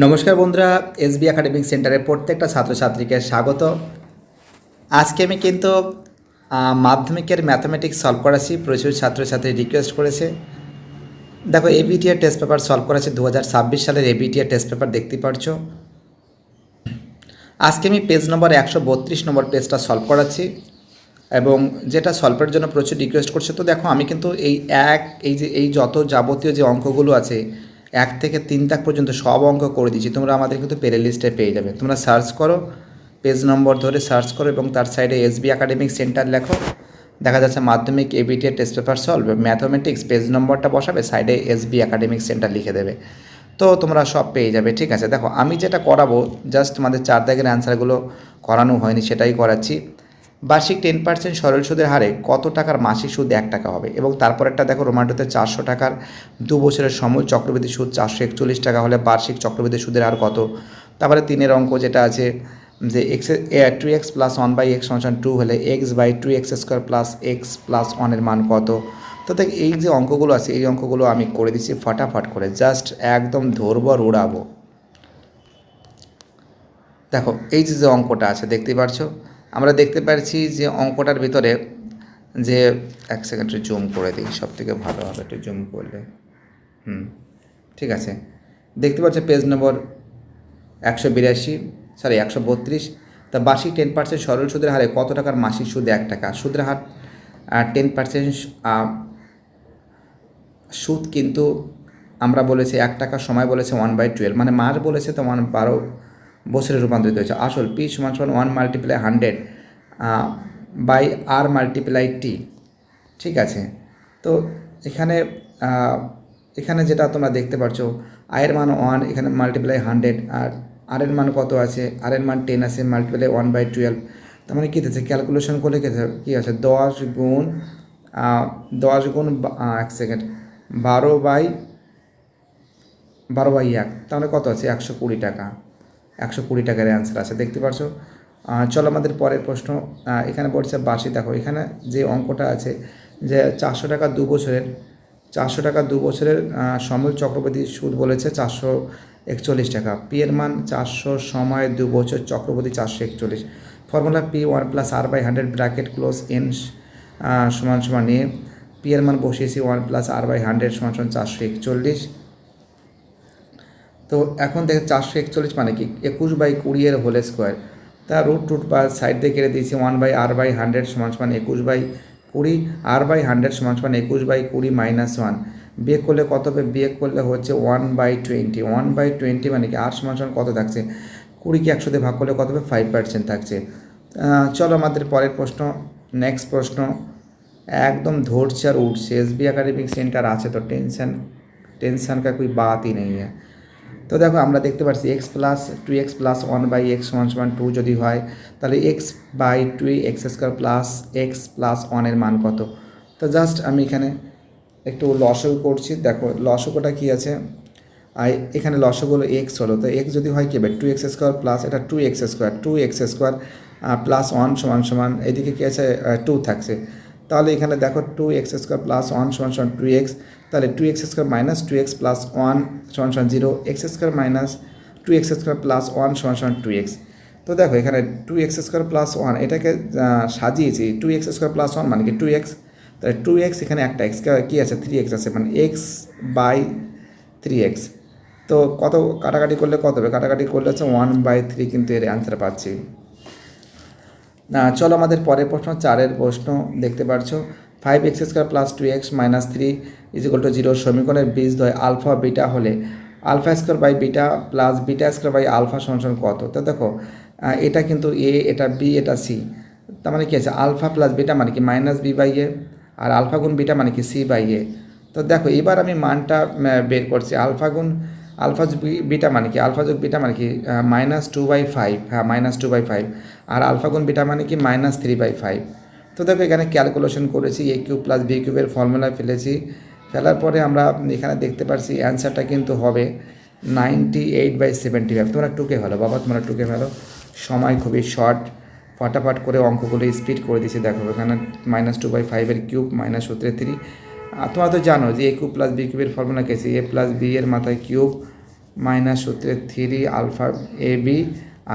নমস্কার বন্ধুরা, SB academic সেন্টারের প্রত্যেকটা ছাত্রছাত্রীকে স্বাগত। আজকে আমি কিন্তু মাধ্যমিকের ম্যাথামেটিক্স সলভ করাচ্ছি। প্রচুর ছাত্রছাত্রী রিকোয়েস্ট করেছে। দেখো, এবিটিআর টেস্ট পেপার সলভ করাচ্ছি 2026 সালের এবিটিআর টেস্ট পেপার দেখতে পাচ্ছ। আজকে আমি পেজ নম্বর 132 নম্বর পেজটা সলভ করাচ্ছি এবং যেটা সলভের জন্য প্রচুর রিকোয়েস্ট করছে। তো দেখো, আমি কিন্তু এই যত যাবতীয় যে অঙ্কগুলো আছে 1 থেকে 3 তাক পর্যন্ত সব অঙ্ক করে দিচ্ছি। তোমরা আমাদের কিন্তু প্লে লিস্টে পেয়ে যাবে। তোমরা সার্চ করো, পেজ নম্বর ধরে সার্চ করো এবং তার সাইডে এসবি একাডেমিক সেন্টার লেখো। দেখা যাচ্ছে Madhyamik ABTR test paper solve mathematics, page নম্বরটা বসাবে, সাইডে এসবি একাডেমিক সেন্টার লিখে দেবে। তো তোমরা সব পেয়ে যাবে। ঠিক আছে, দেখো আমি যেটা করাবো, জাস্ট তোমাদের 4 দাগের অ্যান্সারগুলো করানো হয়নি, সেটাই করাচ্ছি। বার্ষিক 10% সরল সুদের হারে কত টাকার মাসিক সুদ 1 টাকা হবে? এবং তারপর একটা দেখো, রোমান্টোতে 400 টাকার 2 বছরের সমূল চক্রবৃদ্ধি সুদ 441 টাকা হলে বার্ষিক চক্রবৃদ্ধি সুদের হার কত? তারপরে 3-এর অঙ্ক যেটা আছে যে টু এক্স প্লাস 1/x সমান 2 হলে x/2x² প্লাস এক্স প্লাস 1 এর মান কত? তো দেখ, এই যে অঙ্কগুলো আছে এই অঙ্কগুলো আমি করে দিচ্ছি ফটাফট করে, জাস্ট একদম ধরবো আর উড়াবো। দেখো, এই যে অঙ্কটা আছে দেখতেই পারছো, আমরা দেখতে পাচ্ছি যে অঙ্কটার ভিতরে যে, এক সেকেন্ড জুম করে দিই, সব থেকে ভালো হবে একটু জুম করলে। ঠিক আছে, দেখতে পাচ্ছ পেজ নম্বর 132 তা বার্ষিক 10% সরল সুদের হারে কত টাকার মাসিক সুদ 1 টাকা? সুদের হার 10% সুদ কিন্তু আমরা বলেছি 1 টাকার সময় বলেছে 1/12, মানে মাস বলেছে তো 12 বছরে রূপান্তরিত হয়েছে। আসল পি সমান 1 মাল্টিপ্লাই 100 বাই আর মাল্টিপ্লাই টি। ঠিক আছে, তো এখানে এখানে যেটা তোমরা দেখতে পাচ্ছ, আয়ের মান 1, এখানে মাল্টিপ্লাই 100, আর আর এর মান কত আছে? আর এর মান 10 আছে, মাল্টিপ্লাই 1/12। তার মানে কী আছে? ক্যালকুলেশন করলে কী আছে? 10 গুণ এক সেকেন্ড 12/1, তাহলে কত আছে? 120 টাকা। 120 টাকার অ্যান্সার আছে, দেখতে পাচ্ছ। চলো আমাদের পরের প্রশ্ন। এখানে বলছে বার্ষিক, দেখো এখানে যে অঙ্কটা আছে যে 400 টাকা 2 বছরের, 400 টাকা 2 বছরের সমূল চক্রবৃদ্ধি সুদ বলেছে 441 টাকা। পি এর মান 400 সময় 2 বছর চক্রবৃদ্ধি 441। Formula P 1 plus r/100 bracket close N সমান সমান এ। পি এর মান বসিয়েছি 1 প্লাস r/100 সমান সমান 441। তো এখন দেখে 441 মানে কি? 21/20 এর হোল স্কোয়ার। তা রুট বা সাইড দিয়ে কেটে দিয়েছি 1/r/100 সমান সমান 21/20, r/100 সমান সমান 21/20 - 1। বিয়োগ করলে কত হবে? বিয়োগ করলে হচ্ছে 1/20। 1/20 মানে কি? আর সমান সমান কত থাকছে? 20কে 100 দিয়ে ভাগ করলে কত হবে? 5% থাকছে। চলো আমাদের পরের প্রশ্ন, নেক্সট প্রশ্ন। একদম ধরছে আর উঠছে, এসবি একাডেমিক সেন্টার আছে তো টেনশন কা কোई बात ही नहीं है। তো দেখো, আমরা দেখতে পাচ্ছি x + 2x + 1/x সমান 2 যদি হয়, তাহলে x/2x² প্লাস এক্স প্লাস 1 এর মান কত? তো জাস্ট আমি এখানে একটু লসাগু করছি। দেখো লসাগুটা কী আছে, এখানে লসাগুলো এক্স হলো, তো এক্স যদি হয় কী হবে? 2x² প্লাস এটা 2x² প্লাস 1 সমান সমান এদিকে কী আছে? 2 থাকছে। তাহলে এখানে দেখো 2x² প্লাস 1 সমান সমান 2x, তাহলে 2x² মাইনাস 2x প্লাস 1 সমান সমান 0, x² মাইনাস 2x² প্লাস 1 সমান সমান 2x। তো দেখো এখানে 2x² প্লাস 1 এটাকে সাজিয়েছি, 2x² প্লাস 1 মানে কি 2x, তাহলে 2x এখানে একটা x কী আছে? 3x আছে, মানে x/3x। তো কত কাটাকাটি করলে কত হবে? কাটাকাটি করলে হচ্ছে 1/3, কিন্তু এর অ্যান্সার পাচ্ছি না। চলো আমাদের পরের প্রশ্ন, 4-এর প্রশ্ন দেখতে পাচ্ছো। 5x² প্লাস 2x মাইনাস 3 = 0 সমীকরণের বীজদ্বয় আলফা বিটা হলে α² প্লাস β² সমান সমান কত? তো দেখো এটা কিন্তু এ, এটা বি, এটা সি, তার মানে কী আছে? আলফা প্লাস বিটা মানে কি -b/a, আর আলফা গুণ বিটা মানে কি c/a। তো দেখো এবার আমি মানটা বের করছি। আলফা যোগ বিটা মানে কি? আলফা যোগ বিটা মানে কি? -2/5, হ্যাঁ -2/5, আর আলফা গুণ বিটা মানে কি? -3/5। তো দেখো এখানে ক্যালকুলেশন করেছি, a³ প্লাস b³ এর ফর্মুলা ফেলার পরে আমরা এখানে দেখতে পাচ্ছি অ্যান্সারটা কিন্তু হবে 98/75। তোমরা টুকে ফেলো বাবা, তোমরা টুকে ফেলো, সময় খুবই শর্ট, ফটাফট করে অঙ্কগুলো স্পিড করে দিয়েছি। দেখো এখানে -2/5 এর কিউব -3। তোমরা তো জানো যে a³ প্লাস b³ এর ফর্মুলা কেছি, a প্লাস b এর মাথায় কিউব মাইনাস সূত্রে 3 alpha A B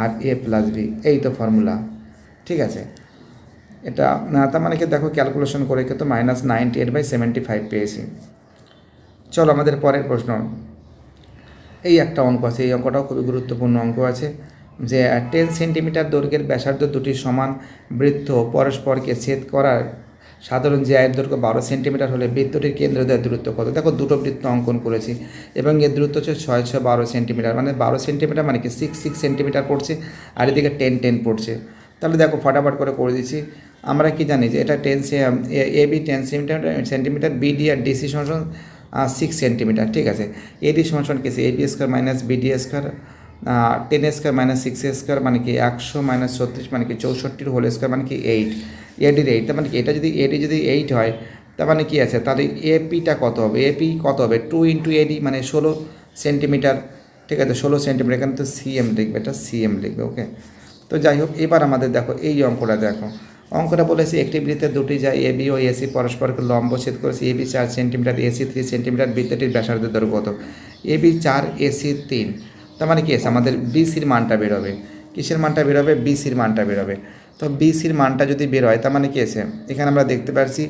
R A plus B, এই তো ফর্মুলা। ঠিক আছে, এটা তার মানে কি দেখো ক্যালকুলেশন করে কিন্তু -98/75 পেয়েছি। চলো আমাদের পরের প্রশ্ন। এই একটা অঙ্ক আছে, এই অঙ্কটাও খুবই গুরুত্বপূর্ণ অঙ্ক আছে যে 10 সেন্টিমিটার দৈর্ঘ্যের ব্যাসার্ধ দুটি সমান বৃত্ত পরস্পরকে ছেদ করার সাধারণ যে আয়ের দৈর্ঘ্য 12 সেন্টিমিটার হলে বৃত্তটির কেন্দ্রদ্বয়ের দূরত্ব কত। দেখো দুটো বৃত্ত অঙ্কন করেছি এবং এর দূরত্ব হচ্ছে 6 6 12 সেন্টিমিটার, মানে 12 সেন্টিমিটার মানে কি 6 6 সেন্টিমিটার পড়ছে, আর এদিকে 10 10 পড়ছে। তাহলে দেখো ফটাফট করে দিচ্ছি। আমরা কি জানি যে এটা 10 এ বি 10 সেন্টিমিটার, বিডি আর ডিসি সমান 6 সেন্টিমিটার। ঠিক আছে, এডি সমান কি আছে, AB square minus BD square 10 square minus 6 square মানে কি 100 মাইনাস 36 মানে কি 64 হোল স্কোয়ার মানে কি 8, এডির 8। তার মানে কি এটা যদি এডি যদি 8 হয় তার মানে কি আছে, তাহলে এপিটা কত হবে, এপি কত হবে 2 ইন্টু এডি মানে 16 সেন্টিমিটার। ঠিক আছে, 16 সেন্টিমিটার, এখানে তো সিএম লিখবে, এটা সিএম লিখবে। ওকে, তো যাই হোক এবার আমাদের দেখো এই অঙ্কটা দেখো। অঙ্কটা বলেছে একটি বৃত্তের দুটি যা এ বি ও এসি পরস্পরকে লম্ব ছেদ করেছে, A B 4 centimetre AC 3 centimetre, বৃত্তটির ব্যাসার্ধের দৈর্ঘ্য কত। এ বি 4 এসি 3, তার মানে কি আছে আমাদের বিসির মানটা বেরোবে। কিসের মানটা বেরোবে, বিসির মানটা বেরোবে। তো বিসির মানটা যদি বের হয় তার মানে কি আছে, এখানে আমরা দেখতে পাচ্ছি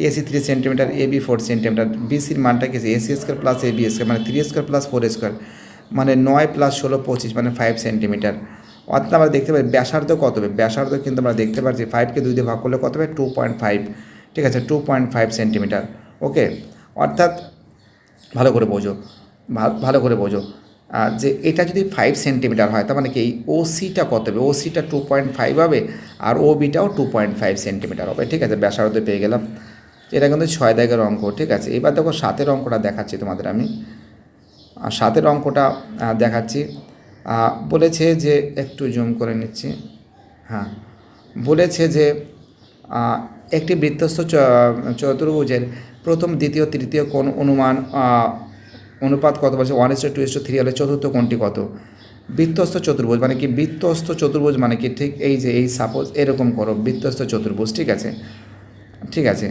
AC 3 centimetre A B 4 centimetre, বিসির মানটা কি আছে AC square plus A B square মানে 3 স্কোয়ার প্লাস 4 স্কোয়ার মানে 9 প্লাস 16 25 মানে 5 সেন্টিমিটার। অর্থাৎ আমরা দেখতে পাই ব্যাসার্ধ কত হবে, ব্যাসার্ধ কিন্তু আমরা দেখতে পাচ্ছি 5কে 2 দিয়ে ভাগ করলে কত হবে 2.5। ঠিক আছে, 2.5 সেন্টিমিটার। ওকে, অর্থাৎ ভালো করে বোঝো, ভালো করে বোঝো যে এটা যদি 5 সেন্টিমিটার হয় তার মানে কি এই ওসিটা কত হবে, ওসিটা 2.5 হবে আর ও বিটাও 2.5 সেন্টিমিটার হবে। ঠিক আছে, ব্যাসার্ধ পেয়ে গেলাম। এটা কিন্তু 6 দাগের অঙ্ক। ঠিক আছে, এবার দেখো 7-এর অঙ্কটা দেখাচ্ছি তোমাদের আমি। 7-এর অঙ্কটা দেখাচ্ছি। বলেছে যে একটু জুম করে নিচ্ছি। হ্যাঁ, বলেছে যে একটি বৃত্তস্থ চতুর্ভুজের প্রথম দ্বিতীয় তৃতীয় কোণ অনুপাত কত বলছে 1:2:3 হলে চতুর্থ কোণটি কত। বৃত্তস্থ চতুর্ভুজ মানে কি, বৃত্তস্থ চতুর্ভুজ মানে কি, ঠিক এই যে এই সাপোজ এরকম করো বৃত্তস্থ চতুর্ভুজ। ঠিক আছে, ঠিক আছে,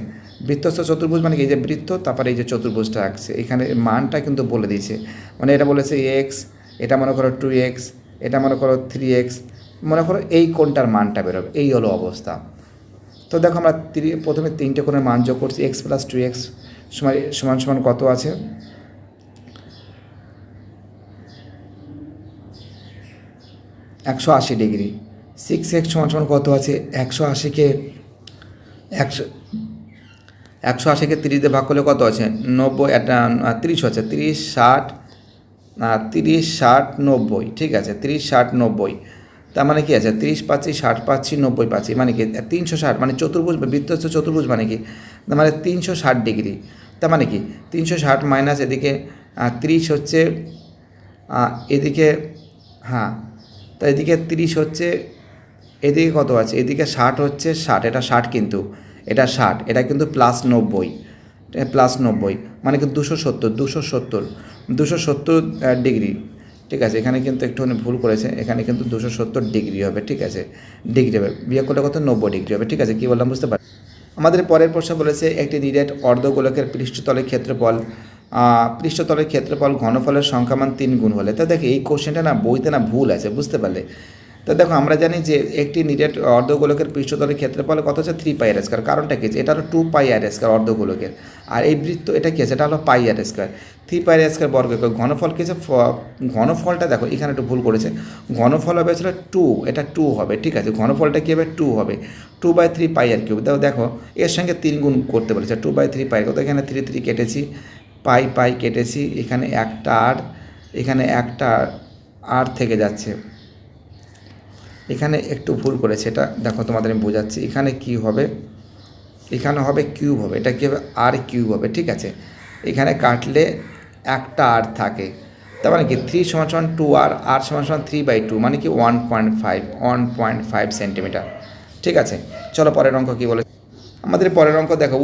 বৃত্তস্থ চতুর্ভুজ মানে কি এই যে বৃত্ত তারপরে এই যে চতুর্ভুজটা আঁকছে, এখানে মানটা কিন্তু বলে দিয়েছে। মানে এটা বলেছে এক্স, এটা মনে করো 2x, এটা মনে করো 3x, মনে করো এই কোণটার মানটা বেরোবে, এই হলো অবস্থা। তো দেখো আমরা প্রথমে 3টে কোণের মান যোগ করছি, x + 2x সমান সমান কত আছে 180 ডিগ্রি। 6x সমান সমান কত আছে 180কে 180কে 30 দিয়ে ভাগ করলে কত আছে 90, 30 হচ্ছে 30 60 30 60 90। ঠিক আছে, 30 60 90, তার মানে কি আছে 30 পাচ্ছি 60 পাচ্ছি 90 পাচ্ছি মানে কি 360, মানে চতুর্ভুজ বৃত্তস্থ চতুর্ভুজ মানে কি, তার মানে 360 ডিগ্রি। তার মানে কি 360 মাইনাস এদিকে 30 হচ্ছে এদিকে, হ্যাঁ, তো এদিকে 30 হচ্ছে, এদিকে কত আছে এদিকে 60 হচ্ছে 60, এটা 60 কিন্তু এটা 60, এটা কিন্তু +90, +90 মানে কি 270 ডিগ্রি। ঠিক আছে, এখানে কিন্তু একটুখানি ভুল করেছে, এখানে কিন্তু 270 ডিগ্রি হবে। ঠিক আছে, ডিগ্রি হবে, বিয়োগ করলে কত 90 ডিগ্রি হবে। ঠিক আছে, কী বললাম বুঝতে পারি। আমাদের পরের প্রশ্ন বলেছে একটি নিরেট অর্ধগোলকের পৃষ্ঠতলের ক্ষেত্রফল ঘনফলের সংখ্যামান 3 গুণ হলে। তা দেখো এই কোশ্চেনটা না বইতে না ভুল আছে, বুঝতে পারলে। তো দেখো আমরা জানি যে একটি নিরেট অর্ধগোলকের পৃষ্ঠতলের ক্ষেত্রফল কত হচ্ছে 3πr², কারণটা কি এটা হলো 2πr² অর্ধগোলকের, আর এই বৃত্ত এটা কি আছে এটা হলো πr², 3πr² বর্গ। ঘনফল কি আছে, ঘনফলটা দেখো এখানে একটু ভুল করেছে, ঘনফল হবে আসলে 2, এটা 2 হবে। ঠিক আছে, ঘনফলটা কী হবে 2 হবে, 2/3πr³ দেখো এর সঙ্গে 3 গুণ করতে বলেছে 2/3π, কত এখানে 3 3 কেটেছি, পাই কেটেছি, এখানে একটা আর এখানে একটা আর থেকে যাচ্ছে, এখানে একটু ভুল করেছে, এটা দেখো তোমাদের আমি বোঝাচ্ছি। এখানে কি হবে, এখানে হবে কিউব হবে, এটা কী হবে আর কিউব হবে। ঠিক আছে, এখানে কাটলে একটা আর থাকে, তার মানে কি 3 = 2 আর সমান 3/2 মানে কি 1.5 সেন্টিমিটার। ঠিক আছে, চলো পরের অঙ্ক কী বলে। আমাদের পরের অঙ্ক দেখো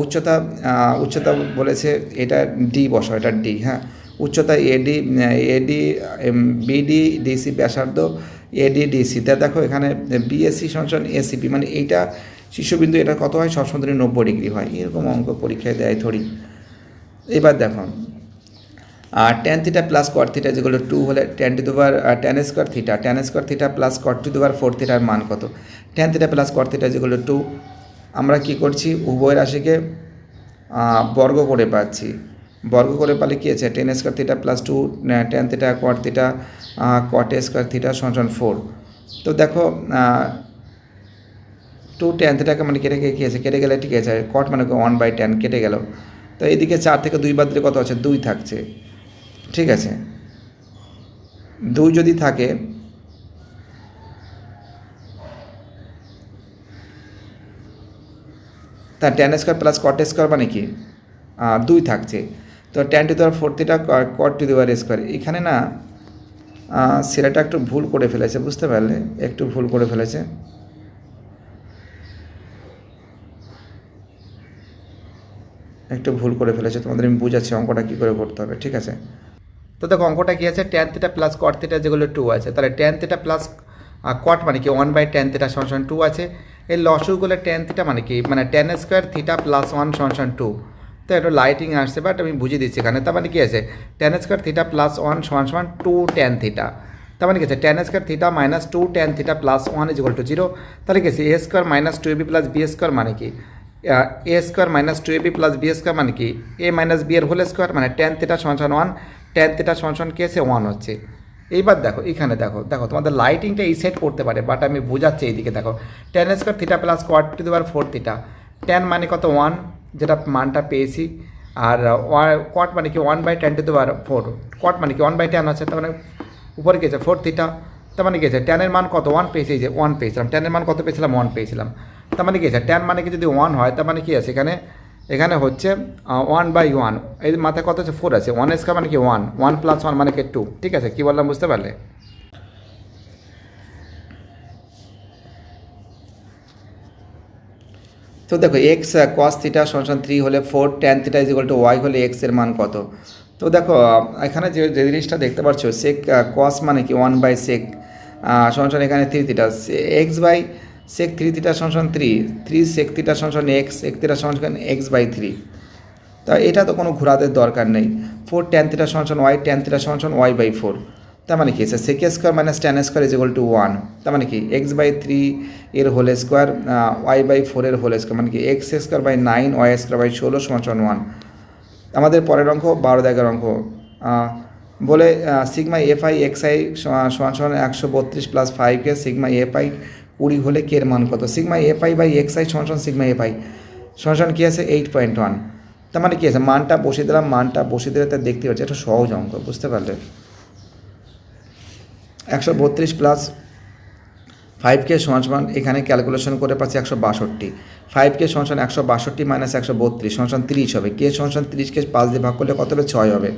উচ্চতা বলেছে এটা ডি বসাও, এটা ডি। হ্যাঁ, উচ্চতা এডি বিডি ডিসি ব্যাসার্ধ এডি ডিসি। তা দেখো এখানে বিএসসি সমান এসিপি মানে এইটা শীর্ষবিন্দু, এটা কত হয় সবসময় 90 ডিগ্রি হয়, এরকম অঙ্ক পরীক্ষায় দেয় থরি। এবার দেখো tan theta plus cot theta যেগুলো 2 হলে tan square theta plus cot to the power 4 থিটার মান কত? tan theta plus cot theta যেগুলো 2, আমরা কি করছি উভয় রাশিকে বর্গ করে পাচ্ছি, বর্গ করে পালে কী আছে tan square theta plus 2 tan theta কট থিটা কট স্কোয়ার থিটা সমান 4। তো দেখো 2 tan থিটাকে মানে কেটে গিয়ে কী আছে, কেটে গেলে ঠিক আছে, কট মানে 1/tan কেটে গেল। তো এইদিকে 4 থেকে 2 বাদ দিলে কত আছে, 2 থাকছে। ঠিক আছে, 2 যদি থাকে তা tan square plus cot square মানে কি 2 থাকছে। তো tan two the power 4 theta caught to the power square, এখানে না ছেলেটা একটু ভুল করে ফেলেছে, বুঝতে পারলে, একটু ভুল করে ফেলেছে। তোমাদের আমি বুঝাচ্ছি অঙ্কটা কী করে করতে হবে, ঠিক আছে। তো দেখো অঙ্কটা কী আছে, tan theta plus cot theta যেগুলো 2 আছে, তাহলে tan থিটা প্লাস কট মানে কি 1/tan থিটা সমান 2 আছে। এই লসগুলো tan থিটা মানে কি, মানে tan স্কোয়ার থিটা প্লাস 1 সমান 2। তো একটু লাইটিং আসছে, বাট আমি বুঝিয়ে দিচ্ছি এখানে। তার মানে কী আছে, tan স্কোয়ার থিটা প্লাস 1 সমান 2 tan থিটা। তার মানে কি আছে, tan square theta minus 2 tan theta plus 1 = 0। তাহলে কি আছে, a square minus 2ab plus b square মানে কি a square minus 2ab plus b square মানে কি a মাইনাস b এর হোল স্কোয়ার, মানে tan থিটা সমান 1, tan থিটা সমান কি আছে 1 হচ্ছে। এইবার দেখো এখানে দেখো তোমাদের লাইটিংটা এই সেট করতে পারে, বাট আমি বোঝাচ্ছি এইদিকে দেখো, tan square theta plus cot to the power 4 theta, tan মানে কত 1, যেটা মানটা পেয়েছি, আর কট মানে কি 1/tan টু দি পাওয়ার 4, কট মানে কি 1/tan আছে, তার মানে উপরে কি আছে 4 থিটা। তার মানে কি আছে, ট্যানের মান কত 1 পেয়েছি, যে 1 পেয়েছিলাম, ট্যানের মান কত পেয়েছিলাম 1 পেয়েছিলাম। তার মানে কি আছে, ট্যান মানে কি যদি 1 হয়, তার মানে কি আছে এখানে হচ্ছে 1/1, এই মাথায় কত আছে 4 আছে, 1 স্কোয়ার মানে কি 1 প্লাস 1 মানে কি 2। ঠিক আছে, কী বললাম বুঝতে পারলে? তো দেখো এক্স কস থিটা সমান 3 হলে 4 tan থিটা y হলে এক্স এর মান কত? তো দেখো এখানে যে জিনিসটা দেখতে পাচ্ছ, সেক কস মানে কি 1/sec সমান এখানে 3 থিটা, x/sec 3 থিটা সমান 3 sec থিটা সমান x, sec থিটা সমান x/3। তা এটা তো কোনো ঘোরাদের দরকার নেই। 4 tan থিটা সমান y, tan থিটা সমান y/4। তার মানে কি আছে, sec square minus tan square = 1। তার মানে কি x/3 এর হোল স্কোয়ার y/4 এর হোল স্কোয়ার, মানে কি x square by 9 y square by 16 সমান 1। আমাদের পরের অঙ্ক 12 দাগের অঙ্ক বলে সিগমা এফআই এক্সআই সমান 132 প্লাস 5কে সিগমা এফআই 20 হলে কে এর মান কত? সিগমা এফআই বাই এক্সআই সমান সিগমা এফআই সমান কি আছে 8.1। তার মানে কি আছে, মানটা বসিয়ে দিলাম, মানটা বসিয়ে দিলে তা দেখতে পাচ্ছি, এটা সহজ অঙ্ক, বুঝতে পারলে। 132 প্লাস 5কে সমান এখানে ক্যালকুলেশন করে পাচ্ছি 162, 5কে সমান 162 মাইনাস 132 সমান 30 হবে, কে সমান 30কে 5 দিয়ে ভাগ করলে কত হবে 6 হবে।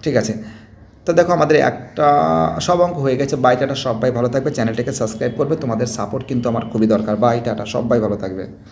ঠিক আছে, তো দেখো আমাদের একটা সব অঙ্ক হয়ে গেছে। বাই টাটা, সবাই ভালো থাকবে, চ্যানেলটাকে সাবস্ক্রাইব করবে, তোমাদের সাপোর্ট কিন্তু আমার খুবই দরকার। বাই টাটা, সবাই ভালো থাকবে।